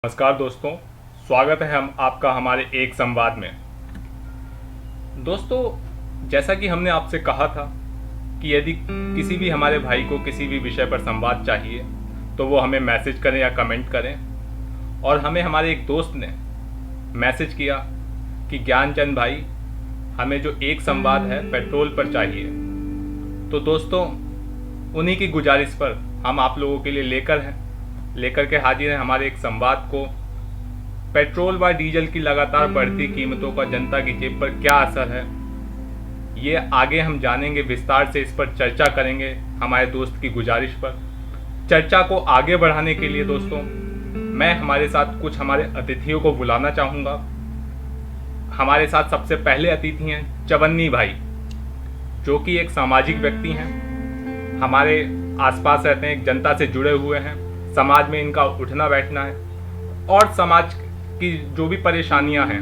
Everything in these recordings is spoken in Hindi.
नमस्कार दोस्तों, स्वागत है हम आपका हमारे एक संवाद में। दोस्तों, जैसा कि हमने आपसे कहा था कि यदि किसी भी हमारे भाई को किसी भी विषय पर संवाद चाहिए तो वो हमें मैसेज करें या कमेंट करें। और हमें हमारे एक दोस्त ने मैसेज किया कि ज्ञानचंद भाई, हमें जो एक संवाद है पेट्रोल पर चाहिए। तो दोस्तों, उन्हीं की गुजारिश पर हम आप लोगों के लिए लेकर के हाजिर हैं हमारे एक संवाद को। पेट्रोल व डीजल की लगातार बढ़ती कीमतों का जनता की जेब पर क्या असर है, ये आगे हम जानेंगे, विस्तार से इस पर चर्चा करेंगे हमारे दोस्त की गुजारिश पर। चर्चा को आगे बढ़ाने के लिए दोस्तों, मैं हमारे साथ कुछ हमारे अतिथियों को बुलाना चाहूँगा। हमारे साथ सबसे पहले अतिथि हैं चवन्नी भाई, जो कि एक सामाजिक व्यक्ति हैं, हमारे आसपास रहते हैं, जनता से जुड़े हुए हैं, समाज में इनका उठना बैठना है और समाज की जो भी परेशानियां हैं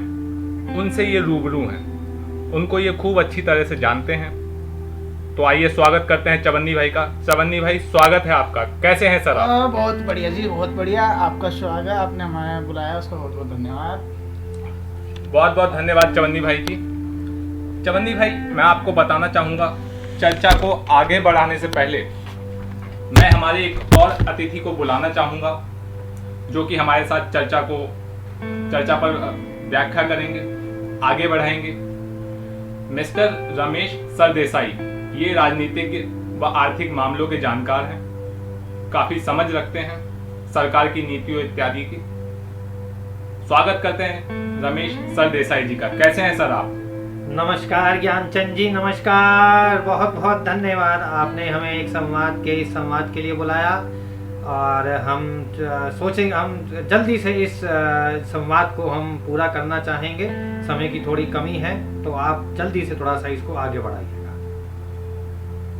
उनसे ये रूबरू हैं, उनको ये खूब अच्छी तरह से जानते हैं। तो आइए स्वागत करते हैं चवन्नी भाई का। चवन्नी भाई, स्वागत है आपका। कैसे हैं सर आप? बहुत बढ़िया जी, बहुत बढ़िया। आपका स्वागत है, आपने हमें बुलाया उसका बहुत बहुत धन्यवाद। बहुत बहुत धन्यवाद चवन्नी भाई जी। चवन्नी भाई, मैं आपको बताना चाहूँगा, चर्चा को आगे बढ़ाने से पहले मैं हमारे एक और अतिथि को बुलाना चाहूँगा, जो कि हमारे साथ चर्चा पर व्याख्या करेंगे, आगे बढ़ाएंगे। मिस्टर रमेश सरदेसाई, ये राजनीतिक व आर्थिक मामलों के जानकार हैं, काफ़ी समझ रखते हैं सरकार की नीतियों इत्यादि की। स्वागत करते हैं रमेश सरदेसाई जी का। कैसे हैं सर आप? नमस्कार ज्ञानचंद जी, नमस्कार। बहुत बहुत धन्यवाद, आपने हमें इस संवाद के लिए बुलाया और हम सोचेंगे, हम जल्दी से इस संवाद को हम पूरा करना चाहेंगे। समय की थोड़ी कमी है तो आप जल्दी से थोड़ा सा इसको आगे बढ़ाइएगा।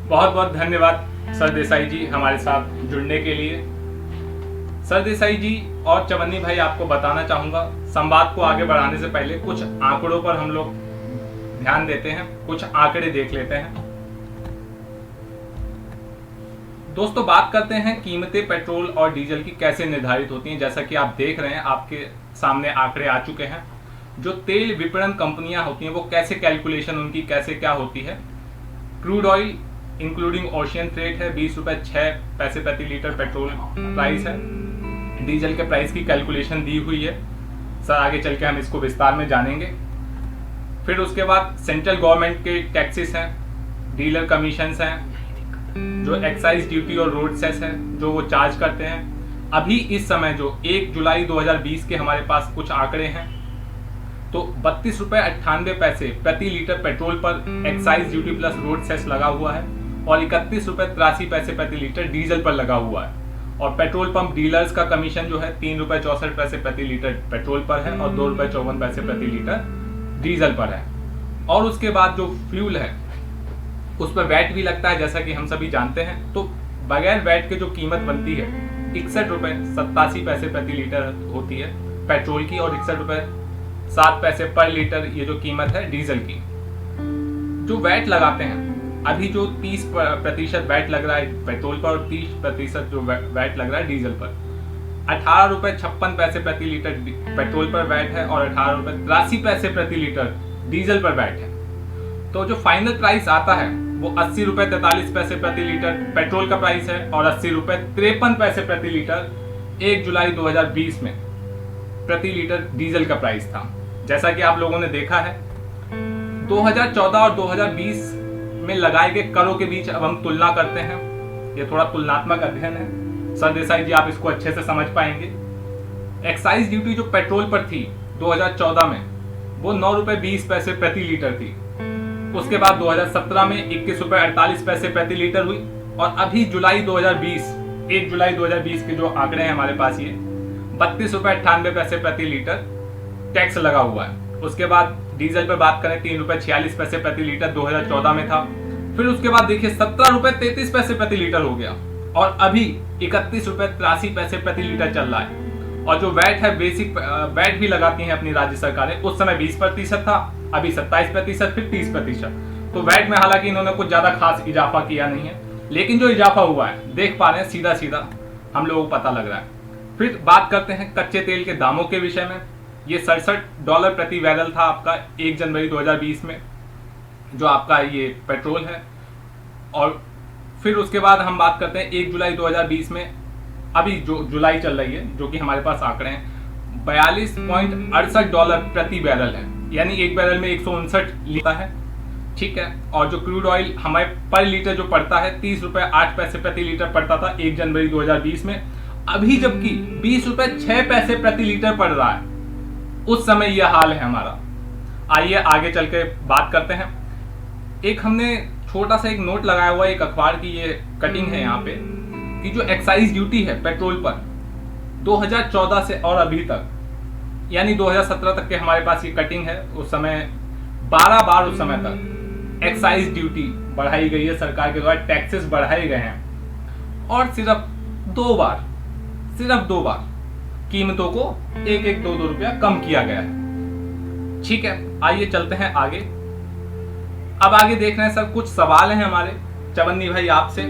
बहुत बहुत धन्यवाद सरदेसाई जी हमारे साथ जुड़ने के लिए। सरदेसाई जी और चवन्नी भाई, आपको बताना चाहूँगा, संवाद को आगे बढ़ाने से पहले कुछ आंकड़ों पर हम लोग ध्यान देते हैं, कुछ आंकड़े देख लेते हैं। दोस्तों, बात करते हैं कीमतें पेट्रोल और डीजल की कैसे निर्धारित होती हैं। जैसा कि आप देख रहे हैं, आपके सामने आंकड़े आ चुके हैं। जो तेल विपणन कंपनियां होती हैं वो कैसे कैलकुलेशन उनकी कैसे क्या होती है। Crude oil including ocean freight है, 20 रुपए 6 पैसे प्रति लीटर पेट्रोल प्राइस है। डीजल के प्राइस की कैलकुलेशन दी हुई है। सर, आगे चल के हम इसको विस्तार में जानेंगे। फिर उसके बाद सेंट्रल गवर्नमेंट के टैक्सेस हैं, डीलर कमीशंस हैं, जो एक्साइज ड्यूटी और रोड सेस है जो वो चार्ज करते हैं। अभी इस समय जो 1 जुलाई 2020 के हमारे पास कुछ आंकड़े हैं, तो 32 रुपये 98 पैसे प्रति लीटर पेट्रोल पर excise duty plus road cess लगा हुआ है और 31 रुपये 83 पैसे प्रति लीटर डीजल पर लगा हुआ है। और पेट्रोल पंप डीलर्स का कमीशन जो है 3 रुपये 64 पैसे प्रति लीटर पेट्रोल पर है और 2 रुपये 54 पैसे प्रति लीटर डीजल पर है। और उसके बाद जो फ्यूल है उस पर वैट भी लगता है, जैसा कि हम सभी जानते हैं। तो बगैर वैट के जो कीमत बनती है 61 रुपये 87 पैसे प्रति लीटर होती है पेट्रोल की और 61 रुपये 7 पैसे पर लीटर ये जो कीमत है डीजल की। जो वैट लगाते हैं, अभी जो 30% वैट लग रहा है पेट्रोल पर और 30% जो वैट लग रहा है डीजल पर। 18 रुपये 56 पैसे प्रति लीटर पेट्रोल पर वैट है और 18 रुपये 83 पैसे प्रति लीटर डीजल पर वैट है। तो जो फाइनल प्राइस आता है वो 80 रुपये 43 पैसे प्रति लीटर पेट्रोल का प्राइस है और 80 रुपये 53 पैसे प्रति लीटर 1 जुलाई 2020 में प्रति लीटर डीजल का प्राइस था। जैसा कि आप लोगों ने देखा है, 2014 और 2020 में लगाए गए करों के बीच अब हम तुलना करते हैं। ये थोड़ा तुलनात्मक अध्ययन है, सरदेसाई जी आप इसको अच्छे से समझ पाएंगे। एक्साइज ड्यूटी जो पेट्रोल पर थी 2014 में, वो 9 रुपये 20 पैसे प्रति लीटर थी। उसके बाद 2017 में 21 रुपये 48 पैसे प्रति लीटर हुई और अभी 1 जुलाई 2020 के जो आंकड़े हैं हमारे पास, ये 32 रुपये 98 पैसे प्रति लीटर टैक्स लगा हुआ है। उसके बाद डीजल पर बात करें, 3 रुपये 46 पैसे प्रति लीटर 2014 में था। फिर उसके बाद देखिए 17 रुपये 33 पैसे प्रति लीटर हो गया और अभी 31 रुपये 83 पैसे प्रति लीटर चल रहा है। और जो वैट है, बेसिक वैट भी लगाती हैं अपनी राज्य सरकारें, उस समय 20% था, अभी 27%, फिर 30%। तो वैट में हालांकि इन्होंने कुछ ज्यादा खास इजाफा किया नहीं है, लेकिन जो इजाफा हुआ है देख पा रहे हैं, सीधा सीधा हम लोगों को पता लग रहा है। फिर बात करते हैं कच्चे तेल के दामों के विषय में। ये $67 प्रति बैरल था आपका 1 जनवरी 2020 में, जो आपका ये पेट्रोल है। और फिर उसके बाद हम बात करते हैं 1 जुलाई 2020 में, अभी जो जुलाई चल रही है, जो कि हमारे पास आंकड़े हैं, $42.68 प्रति बैरल है, यानी एक बैरल में 159 लीटर है। ठीक है। और जो क्रूड ऑयल हमें पर लीटर जो पड़ता है 30 रुपए 8 पैसे प्रति लीटर पड़ता था 1 जनवरी 2020 में, अभी जबकि 20 रुपए 6 पैसे प्रति लीटर पड़ रहा है। उस समय यह हाल है हमारा। आइए आगे चल के बात करते हैं। एक हमने छोटा सा एक नोट लगाया हुआ है, एक अखबार की ये कटिंग है यहाँ पे, कि जो एक्साइज ड्यूटी है पेट्रोल पर 2014 से और अभी तक, यानी 2017 तक के हमारे पास ये कटिंग है। उस समय 12 बार उस समय तक एक्साइज ड्यूटी बढ़ाई गई है सरकार के द्वारा, टैक्सेस बढ़ाए गए हैं, और सिर्फ दो बार कीमतों को 1-2 रुपया कम किया गया है। ठीक है, आइए चलते हैं आगे। अब आगे देख रहे हैं सर, कुछ सवाल हैं हमारे चवन्नी भाई आपसे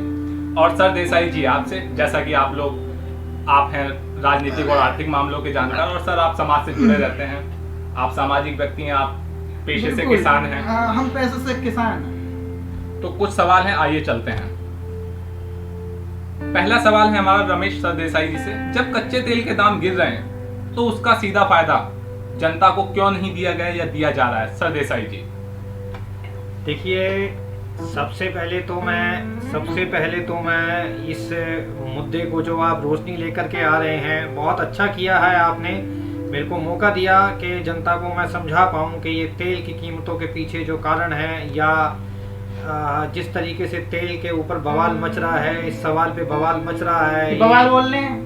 और सर देसाई जी आपसे। जैसा कि आप हैं राजनीतिक और आर्थिक मामलों के जानकार, और सर आप समाज से जुड़े रहते हैं, आप सामाजिक व्यक्ति हैं, आप पेशे से किसान हैं। हम पैसे से किसान हैं। तो कुछ सवाल हैं, आइए चलते हैं। पहला सवाल है हमारा रमेश सरदेसाई जी से, जब कच्चे तेल के दाम गिर रहे हैं तो उसका सीधा फायदा जनता को क्यों नहीं दिया गया या दिया जा रहा है? सरदेसाई जी। देखिए, सबसे पहले तो मैं इस मुद्दे को जो आप रोशनी लेकर के आ रहे हैं, बहुत अच्छा किया है आपने, मेरे को मौका दिया कि जनता को मैं समझा पाऊँ कि ये तेल की कीमतों के पीछे जो कारण है, या जिस तरीके से तेल के ऊपर बवाल मच रहा है, इस सवाल पे बवाल मच रहा है। बवाल बोल रहे हैं?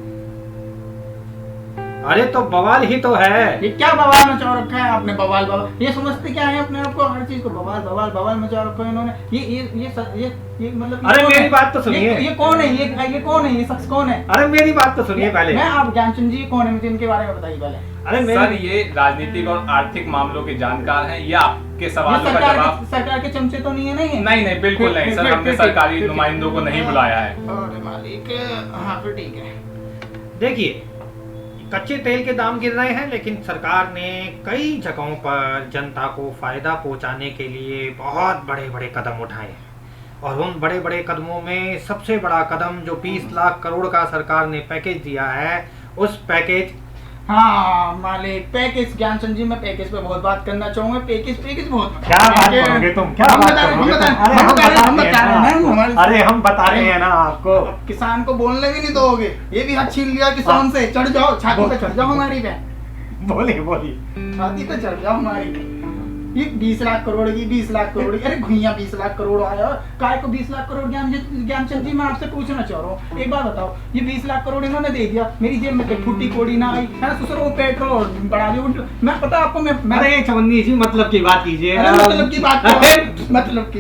अरे तो बवाल ही तो है। ये क्या बवाल मचा रखा है आपने? बवाल ये समझते क्या है अपने आप को? हर चीज को बवाल मचा रखा है इन्होंने। ये मतलब, अरे मेरी बात तो सुनिए। ये कौन है? ये कौन है? ये शख्स कौन है? अरे मेरी बात तो सुनिए पहले। मैं आप ज्ञानचंद जी कौन है, मुझे इनके बारे में बताइए पहले। अरे सर, ये राजनीतिक और आर्थिक मामलों के जानकार हैं, ये आपके सवालों का जवाब। सरकार के चमचे तो नहीं है? नहीं, बिल्कुल नहीं सर, हमने सरकारी नुमाइंदों को नहीं बुलाया है। अरे मालिक, हाँ फिर ठीक है। देखिए, कच्चे तेल के दाम गिर रहे हैं, लेकिन सरकार ने कई जगहों पर जनता को फायदा पहुंचाने के लिए बहुत बड़े बड़े कदम उठाए हैं, और उन बड़े बड़े कदमों में सबसे बड़ा कदम जो 20 लाख करोड़ का सरकार ने पैकेज दिया है, उस पैकेज, हाँ मालिक, पैकेज, ज्ञानचंद जी, मैं पैकेज पे बहुत बात करना चाहूंगा। पैकेज बहुत क्या बात करोगे तुम? क्या बात करोगे? अरे हम बता रहे हैं ना आपको। किसान को बोलने भी नहीं दोगे, ये भी हाथ छीन लिया किसान से। चढ़ जाओ छाती पे, चढ़ जाओ हमारी पे। बोलिए छाती पे चढ़ जाओ हमारी। ये 20 लाख करोड़ की 20 लाख करोड़, अरे घुइया 20 लाख करोड़ आया, काय को 20 लाख करोड़? ज्ञानचंद जी, मैं आपसे पूछना चाह रहा हूँ, एक बात बताओ, ये 20 लाख करोड़ इन्होंने दे दिया, मेरी जेब में फुट्टी कोड़ी ना आई, है ससुर, वो पेट्रोल बढ़ा दिया। मैं पता आपको, मैं अरे चवन्नी जी, मतलब की बात कीजिए। मतलब की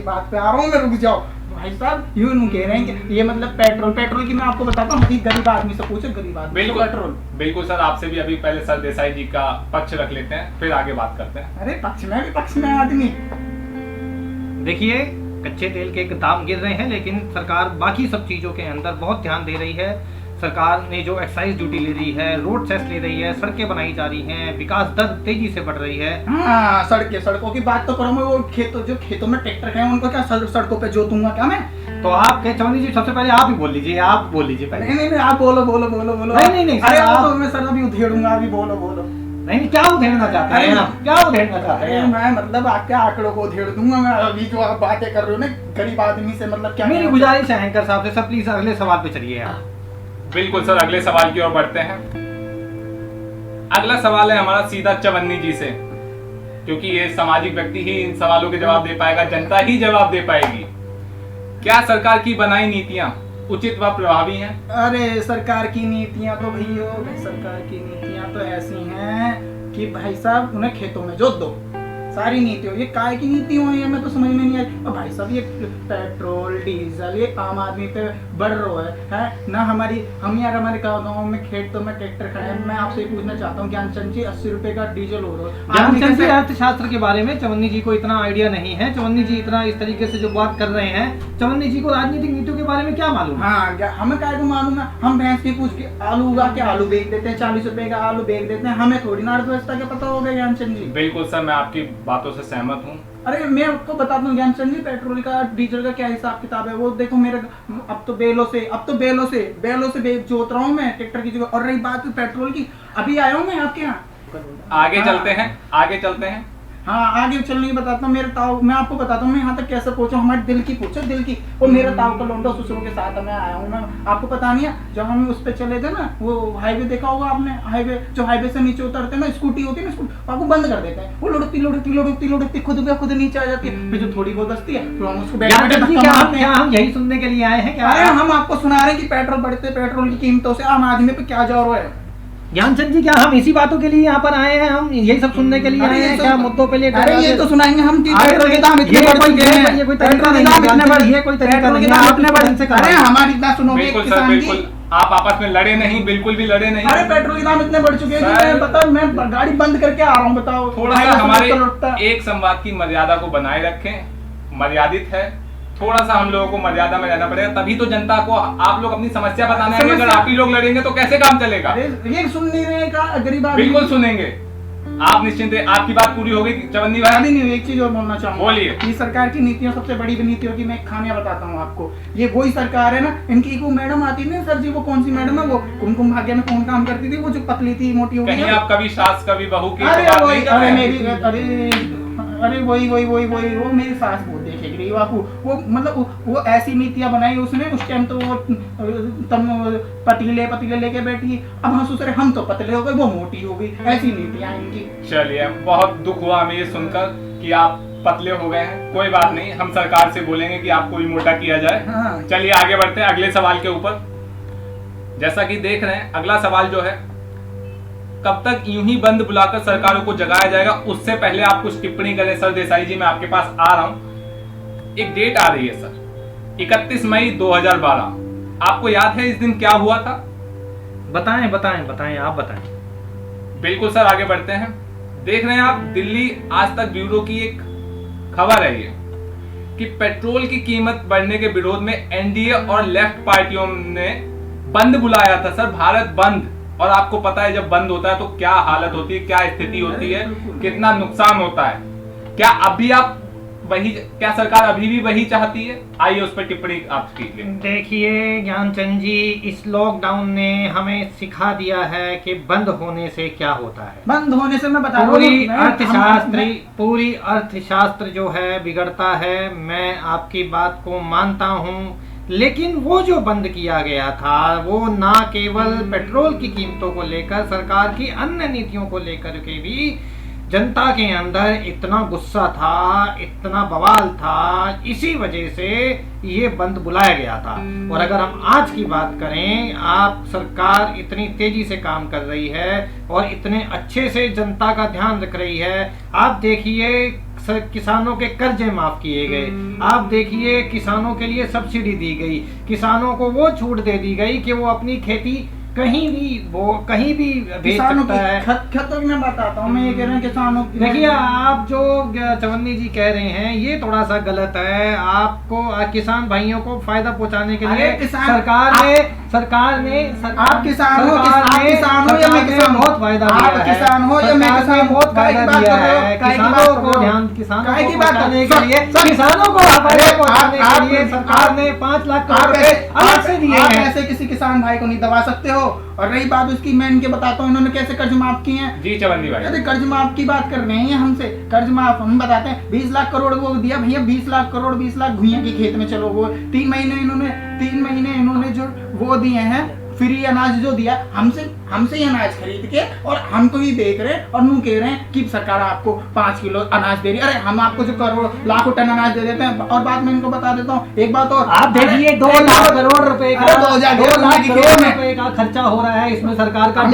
बात पे आ रहा हूँ मैं, रुक जाओ भाई साहब। यूं कह रहे हैं कि ये मतलब पेट्रोल की मैं आपको बताता हूँ, गरीब आदमी से पूछो, गरीब आदमी पेट्रोल। बिल्कुल सर, आपसे भी अभी पहले सर देसाई जी का पक्ष रख लेते हैं, फिर आगे बात करते हैं। अरे पक्ष में आदमी। देखिए, कच्चे तेल के दाम गिर रहे हैं, लेकिन सरकार बाकी सब चीजों के अंदर बहुत ध्यान दे रही है। सरकार ने जो एक्साइज ड्यूटी ले रही है, रोड सेस ले रही है, सड़कें बनाई जा रही हैं, विकास दर तेजी से बढ़ रही है। हाँ, सड़कों की बात तो करो, मैं वो खेतों में ट्रैक्टर है उनको क्या सड़कों पे जोतूंगा क्या मैं? तो आप कहे चवन्नी जी, सबसे पहले आप ही बोल लीजिए, आप बोल लीजिए पहले। नहीं, आप बोलो। नहीं, अरे तो मैं सर अभी उधेड़ूंगा, अभी बोलो। नहीं, क्या उधेड़ना चाहते हैं आप? क्या उधेड़ना चाहते हैं? मैं मतलब आपके आंकड़ों को उधेड़ दूंगा मैं। अभी जो आप बातें कर रहे हो ना गरीब आदमी से, मतलब क्या? मेरी गुजारिश है एंकर साहब से, सर प्लीज अगले सवाल पे चलिए आप। बिल्कुल सर, अगले सवाल की ओर बढ़ते हैं। अगला सवाल है हमारा सीधा चवन्नी जी से, क्योंकि ये सामाजिक व्यक्ति ही इन सवालों के जवाब दे पाएगा, जनता ही जवाब दे पाएगी। क्या सरकार की बनाई नीतियां उचित व प्रभावी हैं? अरे सरकार की नीतियां तो सरकार की नीतियां तो ऐसी हैं कि भाई साहब उन्हें खेतों में जोत दो, सारी नीतियों, ये काय की नीति हुई है मैं तो समझ में नहीं आई। और भाई साहब ये पेट्रोल डीजल ये आम आदमी पे बढ़ रहा है ना। हम यार हमारे गाँव में खेत तो में ट्रैक्टर खड़े हैं। मैं आपसे पूछना चाहता हूँ ज्ञानचंद जी 80 रुपए का डीजल हो रहा है। ज्ञानचंद जी अर्थशास्त्र के बारे में चवन्नी जी को इतना आइडिया नहीं है। चवन्नी जी इतना इस तरीके से जो बात कर रहे हैं, चवन्नी जी को राजनीतिक नीतियों के बारे में क्या मालूम? हाँ हमें काय को मालूम है। हम भैंस की पूछ के आलू उगा के आलू बेच देते हैं, 40 रुपए का आलू बेच देते हैं। हमें थोड़ी ना अर्थव्यवस्था का पता होगा ज्ञानचंद जी। बिल्कुल सर, मैं आपकी बातों से सहमत हूँ। अरे मैं आपको बताता हूँ ज्ञानचंद जी, पेट्रोल का डीजल का क्या हिसाब किताब है वो देखो। मेरे अब तो बेलों से जोत रहा हूँ मैं ट्रैक्टर की जगह। और रही बात पेट्रोल की, अभी आया हूँ मैं आपके यहाँ। आगे चलते हैं। हाँ आगे चलने की बताता हूँ। मेरे ताऊ, मैं आपको बताता हूँ मैं यहाँ तक कैसे पहुंचा। हमारे दिल की वो मेरा ताऊ का लौंडा ससुरों के साथ मैं आया हूँ ना। आपको पता नहीं है, जब हम उस पे चले थे ना, वो हाईवे देखा होगा आपने, हाईवे से नीचे उतरते ना, स्कूटी होती है ना, आपको बंद कर देते हैं। वो लुढ़कती खुद नीचे आ जाती है। फिर जो थोड़ी बहुत बचती है तो हम उसको क्या हम यही सुनने के लिए आए हैं क्या? अरे हम आपको सुना रहे हैं कि पेट्रोल की कीमतों से आम आदमी पे क्या जोर है। ज्ञानचंद जी क्या हम इसी बातों के लिए यहाँ पर आए हैं? हम यही सब सुनने के लिए आए हैं क्या? मुद्दों पे लेकर अरे ये तो सुनाएंगे हम कि पेट्रोल के दाम इतने बढ़ चुके हैं। ये कोई तरीका नहीं है, ये कोई तरीका नहीं है। आपने बड़े से अरे हमारी इतना सुनोगे किसान की, आप आपस में लड़े नहीं, बिल्कुल भी लड़े नहीं। अरे पेट्रोल के दाम इतने बढ़ चुके हैं कि मैं पता मैं गाड़ी बंद करके आ रहा हूँ। बताओ थोड़ा सा हमारे एक संवाद की मर्यादा को बनाए रखें। मर्यादित है, थोड़ा सा हम लोगों को मर्यादा में रहना पड़ेगा, तभी तो जनता को आप लोग अपनी समस्या बताने आएंगे। अगर आप ही लोग लड़ेंगे तो कैसे काम चलेगा? ये सुनने का गरीब आदमी बिल्कुल सुनेंगे, आप निश्चिंत है। आपकी बात पूरी हो गई चवन्नी भाई? नहीं हुई। एक चीज और बोलना चाहूंगा। बोलिए। ये सरकार की नीतियों, सबसे बड़ी नीतियों की मैं खामियां बताता हूँ आपको। ये वही सरकार है ना, इनकी वो मैडम आती थी ना सर जी, वो कौन सी मैडम है, वो कुमकुम भाग्य में कौन काम करती थी, वो जो पतली थी मोटी हो गई। कहीं आप कभी सास कभी बहू की अरे बात नहीं कर रहे मेरी अरे वही वो मेरी सास वो देखेगी बापू। वो मतलब वो ऐसी नीतियां बनाई उसने। उस टाइम तो वो तम पतीले लेके बैठी। अब हम सोच रहे हम तो पतले हो गए, वो मोटी हो गई। ऐसी नीतियां इनकी। चलिए, बहुत दुख हुआ हमें ये सुनकर कि आप पतले हो गए हैं। कोई बात नहीं, हम सरकार से बोलेंगे कि आपको भी मोटा किया जाए। हाँ। चलिए आगे बढ़ते हैं अगले सवाल के ऊपर। जैसा कि देख रहे हैं, अगला सवाल जो है, कब तक यूं ही बंद बुलाकर सरकारों को जगाया जाएगा? उससे पहले आप कुछ टिप्पणी करें सर देसाई जी। मैं आपके पास आ रहा हूं। एक डेट आ रही है सर, 31 मई 2012। आपको याद है इस दिन क्या हुआ था? बताएं आप बताएं। बिल्कुल सर, आगे बढ़ते हैं। देख रहे हैं आप, दिल्ली आज तक ब्यूरो की एक खबर है ये कि पेट्रोल की कीमत बढ़ने के विरोध में एनडीए और लेफ्ट पार्टियों ने बंद बुलाया था सर, भारत बंद। और आपको पता है जब बंद होता है तो क्या हालत होती है, क्या स्थिति होती है, कितना नुकसान होता है। क्या सरकार अभी भी वही चाहती है? आइए उस पर टिप्पणी आप कीजिए। देखिए ज्ञानचंद जी, इस लॉकडाउन ने हमें सिखा दिया है कि बंद होने से क्या होता है। बंद होने से मैं बता पूरी अर्थशास्त्र जो है बिगड़ता है। मैं आपकी बात को मानता हूँ, लेकिन वो जो बंद किया गया था वो ना केवल पेट्रोल की कीमतों को लेकर, सरकार की अन्य नीतियों को लेकर के भी जनता के अंदर इतना गुस्सा था, इतना बवाल था, इसी वजह से ये बंद बुलाया गया था। और अगर हम आज की बात करें, आप सरकार इतनी तेजी से काम कर रही है और इतने अच्छे से जनता का ध्यान रख रही है। आप देखिए किसानों के कर्जे माफ किए गए, आप देखिए किसानों के लिए सब्सिडी दी गई, किसानों को वो छूट दे दी गई कि वो अपनी खेती कहीं भी भेज सकता है। खतों की मैं बताता हूँ, मैं ये कह रहा हूँ किसानों की। देखिए आप जो चवन्नी जी कह रहे हैं ये थोड़ा सा गलत है। आपको किसान भाइयों को फायदा पहुंचाने के लिए सरकार ने आप किसान हो या मैं किसान, बहुत फायदा दिया है। किसान हो या मैं किसान, बहुत फायदा दिया है। किसानों को ध्यान, किसानों को बचाने के लिए, किसानों को फायदा पहुंचाने के लिए सरकार ने 5 लाख करोड़ रुपए अलग से दिए हैं। ऐसे किसी किसान भाई को नहीं दबा सकते हो। और रही बात उसकी, मैं इनके बताता हूँ इन्होंने कैसे कर्ज माफ किए हैं। जी चवन्नी भाई, अरे कर्ज माफ की बात कर रहे हैं हमसे। कर्ज माफ हम बताते हैं, 20 लाख करोड़ वो दिया भैया, 20 लाख करोड़ 20 लाख घुइयां की खेत में चलो। वो 3 महीने इन्होंने जो वो दिए हैं फ्री अनाज जो दिया, हमसे हमसे ही अनाज खरीद के और हमको ही बेच रहे और नु कह रहे हैं कि सरकार आपको 5 किलो अनाज दे रही है। अरे हम आपको जो करोड़ लाखों टन अनाज दे देते हैं। और बात मैं इनको बता देता हूँ एक बात और, आप देखिए 2 लाख करोड़ रुपए का 2 लाख करोड़ रुपए का खर्चा हो रहा है इसमें सरकार का। हम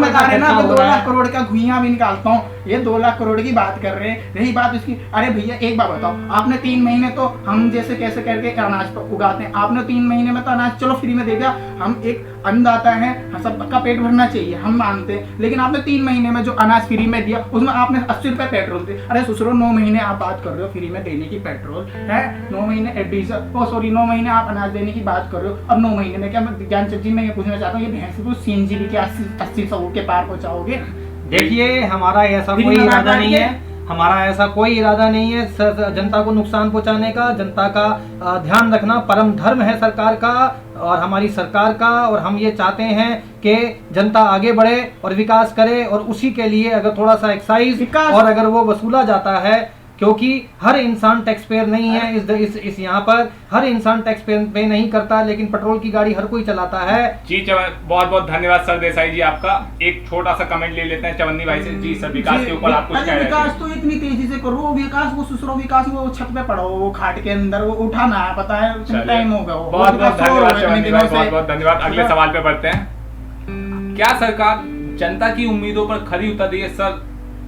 बता रहे ना 2 लाख करोड़ का घुइयां भी निकालता हूँ, ये 2 लाख करोड़ की बात कर रहे हैं। रही बात इसकी, अरे भैया एक बात बताओ, आपने 3 महीने तो हम जैसे कैसे करके अनाज उगाते हैं, आपने 3 महीने में तो अनाज चलो फ्री में दे दिया। हम एक अन्नदाता है, सबका पेट भरना चाहिए, हम मानते हैं, लेकिन आपने 3 महीने में जो अनाज फ्री में दिया उसमें आपने 80 रुपए पेट्रोल दिए। अरे ससुरो 9 महीने आप बात कर रहे हो फ्री में देने की पेट्रोल है, 9 महीने डीजल, 9 महीने आप अनाज देने की बात कर रहे हो। अब 9 महीने में क्या, मैं ज्ञानचंद जी मैं ये पूछना चाहता हूँ, ये भैंस को सीएनजी भी क्या 80-100 के पार पहुंचाओगे? देखिए हमारा ऐसा कोई इरादा नहीं है, हमारा ऐसा कोई इरादा नहीं है जनता को नुकसान पहुंचाने का। जनता का ध्यान रखना परम धर्म है सरकार का और हमारी सरकार का, और हम ये चाहते हैं कि जनता आगे बढ़े और विकास करे, और उसी के लिए अगर थोड़ा सा एक्साइज और अगर वो वसूला जाता है, क्योंकि हर इंसान टैक्स पेयर नहीं है इस यहाँ पर, हर इंसान टैक्स पे नहीं करता, लेकिन पेट्रोल की गाड़ी हर कोई चलाता है। जी बहुत बहुत धन्यवाद सर देसाई जी आपका। एक छोटा सा कमेंट ले लेते हैं चवन्नी भाई से। जी सर, विकास के ऊपर आप कुछ कह रहे थे। विकास तो इतनी तेजी से करो, विकास वो सुसरो विकास वो छत पे पड़ो, वो खाट के अंदर वो उठाना है, पता है टाइम हो गया। बहुत बहुत धन्यवाद चवन्नी भाई, बहुत बहुत धन्यवाद। अगले सवाल पे बढ़ते हैं। क्या सरकार जनता की उम्मीदों पर खरी उतर रही है? सर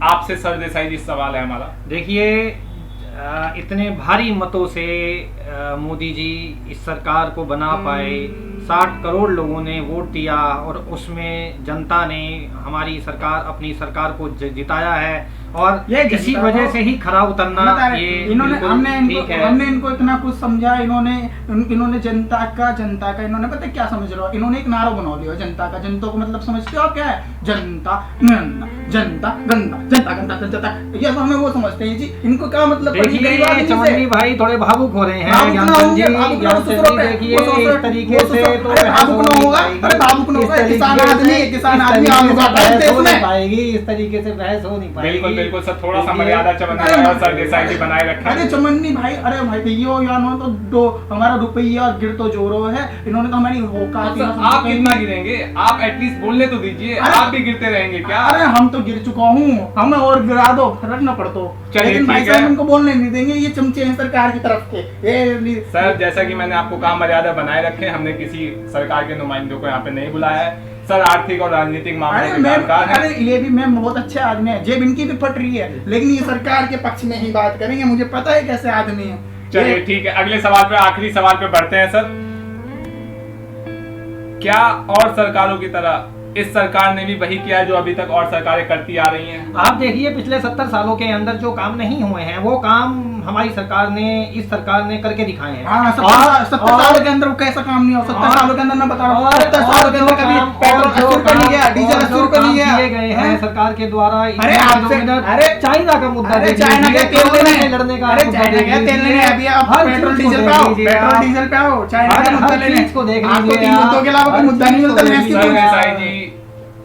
आपसे सर देसाई जी सवाल है हमारा। देखिए इतने भारी मतों से मोदी जी इस सरकार को बना पाए, 60 करोड़ लोगों ने वोट दिया और उसमें जनता ने हमारी सरकार, अपनी सरकार को जिताया है, और ये इसी वजह से ही खरा उतरना ये इन्होंने हमने इनको इतना कुछ समझा। इन्होंने जनता का इन्होंने पता क्या समझ रहे हो, इन्होंने एक नारा बना दिया जनता का। जनता को मतलब समझते हो क्या है? जनता गंदा, जनता गंदा, जनता गंदा, जनता, ये हमें वो समझते हैं जी। इनको क्या मतलब? देखिए चवन्नी भाई थोड़े भावुक हो रहे हैं। देखिए इस तरीके से तो किसान आदमी हो नहीं पाएगी, इस तरीके से बहस हो नहीं पाएगी। बिल्कुल सर, थोड़ा सा मर्यादा सर देसाई जी बनाए रखें। अरे चवन्नी भाई, अरे भाई भैया यार तो हमारा रुपया गिर तो जोरो है, इन्होंने तो हमारी औकात। आप कितना गिरेंगे? आप एटलीस्ट बोलने तो दीजिए, आप भी गिरते रहेंगे क्या? अरे हम तो गिर चुका हूँ, हमें और गिरा दो, फर्क ना पड़ता। चलिए ठीक है, उनको बोलने नहीं देंगे, ये चमचे हैं सरकार की तरफ के। सर जैसा कि मैंने आपको कहा, मर्यादा बनाए रखें। हमने किसी सरकार के नुमाइंदों को यहाँ पे नहीं बुलाया है। सर आर्थिक और राजनीतिक मामलों के जानकार हैं। अरे ये भी मैं बहुत अच्छे आदमी है, जेब इनकी भी फट रही है, लेकिन ये सरकार के पक्ष में ही बात करेंगे, मुझे पता है कैसे आदमी है। चलिए ठीक है, अगले सवाल पे, आखिरी सवाल पे बढ़ते हैं सर। क्या और सरकारों की तरह इस सरकार ने भी वही किया है जो अभी तक और सरकारें करती आ रही हैं? आप देखिए पिछले 70 सालों के अंदर जो काम नहीं हुए हैं वो काम हमारी सरकार ने, इस सरकार ने करके दिखाए हैं। हाँ, 70 सालों के अंदर कैसा काम नहीं हो? 70 सालों के अंदर मैं बता रहा हूँ, 70 सालों के अंदर कभी पेट्रोल 80 रुपए नहीं गया, डीजल 80 रुपए नहीं गया, दिए गए हैं सरकार के द्वारा। अरे आपसे, अरे चाइना का मुद्दा, चाइना का तेल लेने लड़ने का, अरे चाइना का तेल लेने अभी आप पेट्रोल डीजल पे आओ, पेट्रोल डीजल पे आओ, चाइना का मुद्दा लेने को देख लीजिए। आपको 3 मुद्दों के अलावा कोई मुद्दा नहीं मिलता।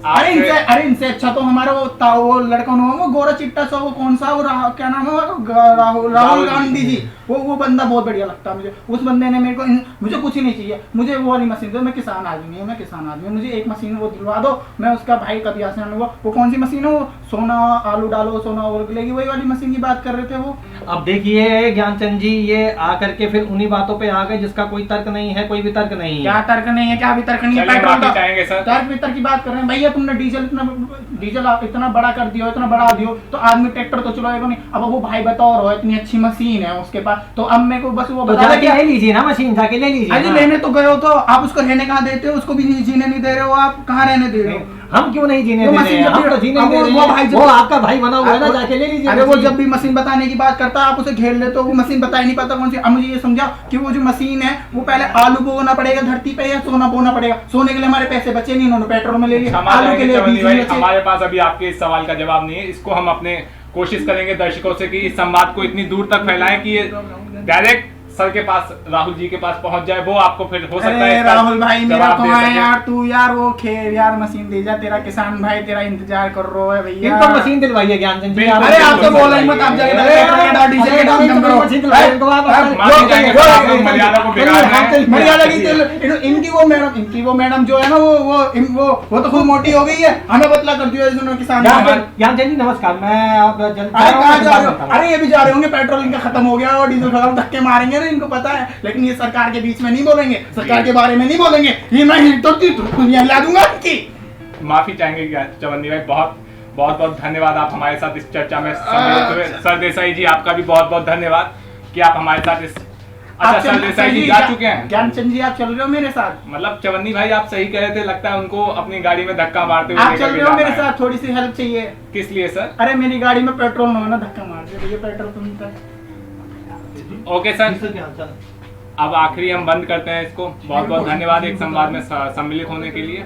अरे इनसे अच्छा तो हमारा वो लड़का वो गोरा चिट्टा सा, वो कौन सा, वो क्या नाम है, राहुल गांधी जी, वो बंदा बहुत बढ़िया लगता है मुझे। उस बंदे ने मेरे को, मुझे कुछ ही नहीं चाहिए, मुझे वो वाली मशीन दो, मैं किसान आदमी हूँ, मुझे एक मशीन वो दिलवा दो, मैं उसका भाई कभी आसान हुआ। वो कौन सी मशीन है? वो सोना आलू डालो सोना और लेगी, वही वाली मशीन की बात कर रहे थे वो। अब देखिए ज्ञानचंद जी, ये आकर के फिर उन्हीं बातों पे आ गए जिसका कोई तर्क नहीं है, कोई भी तर्क नहीं है। क्या तर्क नहीं है? क्या भी तर्क नहीं है? तर्क वितर्क की बात कर रहे हैं भैया। तुमने डीजल इतना बड़ा कर दियो, इतना बढ़ा दियो, तो आदमी ट्रैक्टर तो चलाएगा नहीं। अब वो भाई बताओ रहो, इतनी अच्छी मशीन है उसके पास, तो अब मेरे को बस वो तो जाके ले लीजिए ना मशीन, जाके ले लीजिए। अरे लेने तो गए हो, तो आप उसको रहने कहाँ देते हो? उसको भी जीने नहीं दे रहे हो, आप कहाँ रहने दे रहे हो? हम क्यों नहीं जीने दे रहे हैं? हम तो जीने दे रहे हैं। वो आपका भाई बना हुआ है ना, जाके ले लीजिए। अरे वो जब भी मशीन बताने की बात करता है आप उसे घेर लेते हो, वो मशीन बता ही नहीं पाता कौन सी। अब मुझे ये समझा कि वो जो मशीन है वो पहले आलू बोना पड़ेगा धरती पे या सोना बोना पड़ेगा? सोने के लिए हमारे पैसे बचे नहीं, इन्होंने पेट्रोल में ले लिया, आलू के लिए हमारे पास अभी आपके इस सवाल का जवाब नहीं है। इसको हम अपने कोशिश करेंगे दर्शकों से कि इस संवाद को इतनी दूर तक फैलाएं कि ये डायरेक्ट सर के पास, राहुल जी के पास पहुंच जाए, वो आपको फिर हो सकता है अरे इसका राहुल भाई मेरा जवाब दे कौन है सके। यार, तू यार वो खेल यार मशीन दे जा, तेरा किसान भाई तेरा इंतजार कर रहा है भैया। इनको मशीन दिलवाइए ज्ञानचंद जी। बिल्कुल, अरे आप तो बिल्कुल, बोला ही मत, आप जाके डीजल के डाल मशीन दिलवाइए इनको आप। माफी चाहेंगे सर, आप लोग मर्यादा को बिगाड़ रहे हैं। मर्यादा की इनकी वो मैडम जो है ना वो तो खुद मोटी हो गई है, हमें बतला करती है उन्होंने किसान। ज्ञानचंद जी नमस्कार, मैं आप जल्द अरे कहाँ जा रहे हो? अरे ये भी जा रहे होंगे, पेट्रोल इनका खत्म हो गया और डीजल खत्म, धक्के मारेंगे ना, इनको पता है। लेकिन ये सरकार के बीच में नहीं बोलेंगे, सरकार के बारे में नहीं बोलेंगे, ये मैं तो दुनिया हिला दूंगा इनकी। माफी चाहेंगे चवन्नी भाई, बहुत बहुत धन्यवाद, आप हमारे साथ इस चर्चा में सम्मिलित हुए। सर देसाई जी आपका भी बहुत बहुत धन्यवाद कि आप हमारे साथ इस, अच्छा सर देसाई जी जा चुके हैं। ज्ञानचंद जी आप चल रहे हो मेरे साथ? मतलब चवन्नी भाई आप सही कह रहे थे, लगता है उनको अपनी गाड़ी में धक्का मारते हुए आप लेकर चल के रहे हो जाना मेरे है। साथ, थोड़ी सी हेल्प चाहिए। किस लिए सर? अरे मेरी गाड़ी में पेट्रोल ना हो ना, धक्का मार दे भैया, पेट्रोल तुम तक। ओके सर, अब आखिरी हम बंद करते हैं इसको। बहुत बहुत धन्यवाद एक संवाद में सम्मिलित होने के लिए।